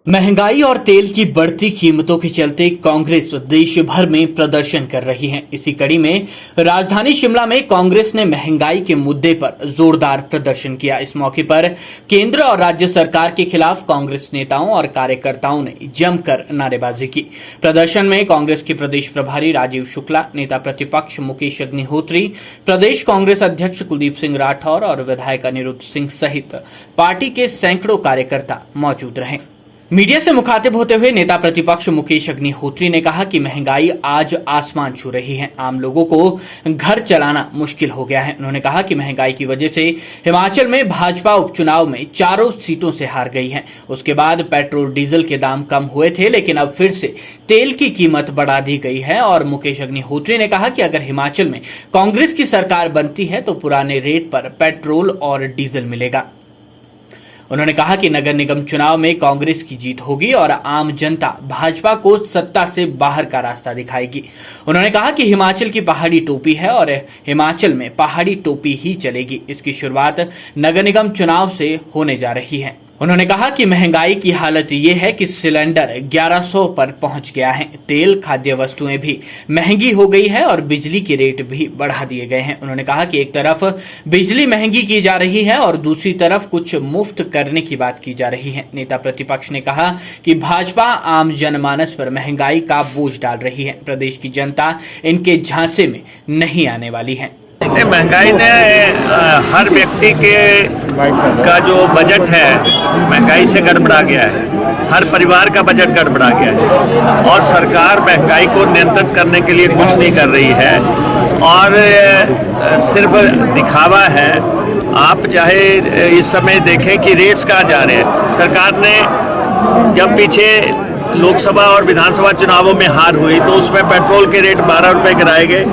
महंगाई और तेल की बढ़ती कीमतों के चलते कांग्रेस देश भर में प्रदर्शन कर रही है। इसी कड़ी में राजधानी शिमला में कांग्रेस ने महंगाई के मुद्दे पर जोरदार प्रदर्शन किया। इस मौके पर केंद्र और राज्य सरकार के खिलाफ कांग्रेस नेताओं और कार्यकर्ताओं ने जमकर नारेबाजी की। प्रदर्शन में कांग्रेस के प्रदेश प्रभारी राजीव शुक्ला, नेता प्रतिपक्ष मुकेश अग्निहोत्री, प्रदेश कांग्रेस अध्यक्ष कुलदीप सिंह राठौर और विधायक अनिरुद्ध सिंह सहित पार्टी के सैकड़ों कार्यकर्ता मौजूद रहे। मीडिया से मुखातिब होते हुए नेता प्रतिपक्ष मुकेश अग्निहोत्री ने कहा कि महंगाई आज आसमान छू रही है, आम लोगों को घर चलाना मुश्किल हो गया है। उन्होंने कहा कि महंगाई की वजह से हिमाचल में भाजपा उपचुनाव में 4 सीटों से हार गई है। उसके बाद पेट्रोल डीजल के दाम कम हुए थे, लेकिन अब फिर से तेल की कीमत बढ़ा दी गई है। और मुकेश अग्निहोत्री ने कहा कि अगर हिमाचल में कांग्रेस की सरकार बनती है तो पुराने रेट पर पेट्रोल और डीजल मिलेगा। उन्होंने कहा कि नगर निगम चुनाव में कांग्रेस की जीत होगी और आम जनता भाजपा को सत्ता से बाहर का रास्ता दिखाएगी। उन्होंने कहा कि हिमाचल की पहाड़ी टोपी है और हिमाचल में पहाड़ी टोपी ही चलेगी। इसकी शुरुआत नगर निगम चुनाव से होने जा रही है। उन्होंने कहा कि महंगाई की हालत ये है कि सिलेंडर 1100 पर पहुंच गया है, तेल, खाद्य वस्तुएं भी महंगी हो गई है और बिजली के रेट भी बढ़ा दिए गए हैं। उन्होंने कहा कि एक तरफ बिजली महंगी की जा रही है और दूसरी तरफ कुछ मुफ्त करने की बात की जा रही है। नेता प्रतिपक्ष ने कहा कि भाजपा आम जनमानस पर महंगाई का बोझ डाल रही है। प्रदेश की जनता इनके झांसे में नहीं आने वाली है। महंगाई ने हर व्यक्ति का जो बजट है महंगाई से गड़बड़ा गया है। हर परिवार का बजट गड़बड़ा गया है और सरकार महंगाई को नियंत्रित करने के लिए कुछ नहीं कर रही है और सिर्फ दिखावा है। आप चाहे इस समय देखें कि रेट्स कहाँ जा रहे हैं। सरकार ने जब पीछे लोकसभा और विधानसभा चुनावों में हार हुई तो उसमें पेट्रोल के रेट 12 रुपए गिराए गए,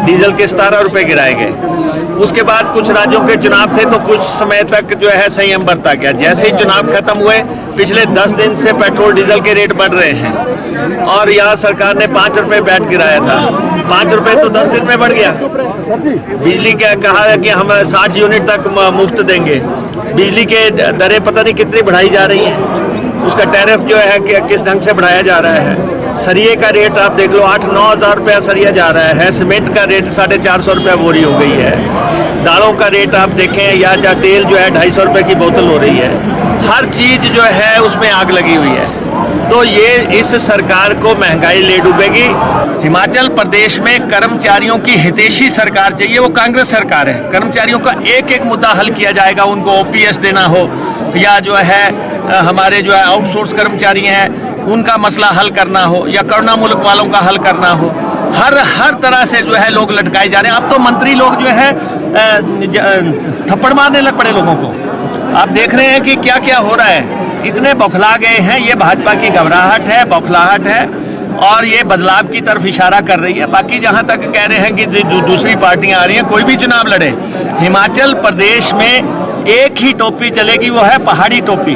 डीजल के 17 रुपए गिराए गए। उसके बाद कुछ राज्यों के चुनाव थे तो कुछ समय तक जो है संयम बरता गया। जैसे ही चुनाव खत्म हुए पिछले 10 दिन से पेट्रोल डीजल के रेट बढ़ रहे हैं और यहाँ सरकार ने 5 रुपए वैट गिराया था। 5 रुपए तो 10 दिन में बढ़ गया। बिजली का कहा है कि हम 60 यूनिट तक मुफ्त देंगे। बिजली के दरें पता नहीं कितनी बढ़ाई जा रही हैं। उसका टैरिफ जो है कि किस ढंग से बढ़ाया जा रहा है। सरिये का रेट आप देख लो, 8-9 हज़ार रुपया सरिया जा रहा है। सीमेंट का रेट 450 रुपया बोरी हो गई है। दालों का रेट आप देखें या तेल जो है 250 रुपये की बोतल हो रही है। हर चीज़ जो है उसमें आग लगी हुई है। तो ये इस सरकार को महंगाई ले डूबेगी। हिमाचल प्रदेश में कर्मचारियों की हितैषी सरकार चाहिए, वो कांग्रेस सरकार है। कर्मचारियों का एक एक मुद्दा हल किया जाएगा, उनको ओपीएस देना हो या जो है हमारे जो है आउटसोर्स कर्मचारी हैं उनका मसला हल करना हो या कोरोना मुल्क वालों का हल करना हो। हर तरह से जो है लोग लटकाए जा रहे हैं। अब तो मंत्री लोग जो है थप्पड़ मारने लग पड़े लोगों को। आप देख रहे हैं कि क्या क्या हो रहा है। इतने बौखला गए हैं। ये भाजपा की घबराहट है, बौखलाहट है और ये बदलाव की तरफ इशारा कर रही है। बाकी जहां तक कह रहे हैं कि दूसरी पार्टियां आ रही हैं, कोई भी चुनाव लड़े, हिमाचल प्रदेश में एक ही टोपी चलेगी, वो है पहाड़ी टोपी,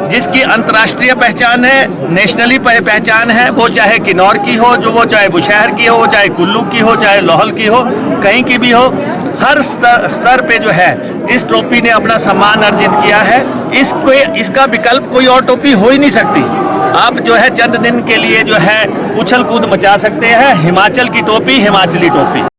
जिसकी अंतर्राष्ट्रीय पहचान है, नेशनली पहचान है। वो चाहे किन्नौर की हो, वो चाहे बुशहर की हो, चाहे कुल्लू की हो, चाहे लाहौल की हो, कहीं की भी हो। हर स्तर पे जो है इस टोपी ने अपना सम्मान अर्जित किया है। इसका विकल्प कोई और टोपी हो ही नहीं सकती। आप जो है चंद दिन के लिए जो है उछल कूद मचा सकते हैं। हिमाचल की टोपी हिमाचली टोपी।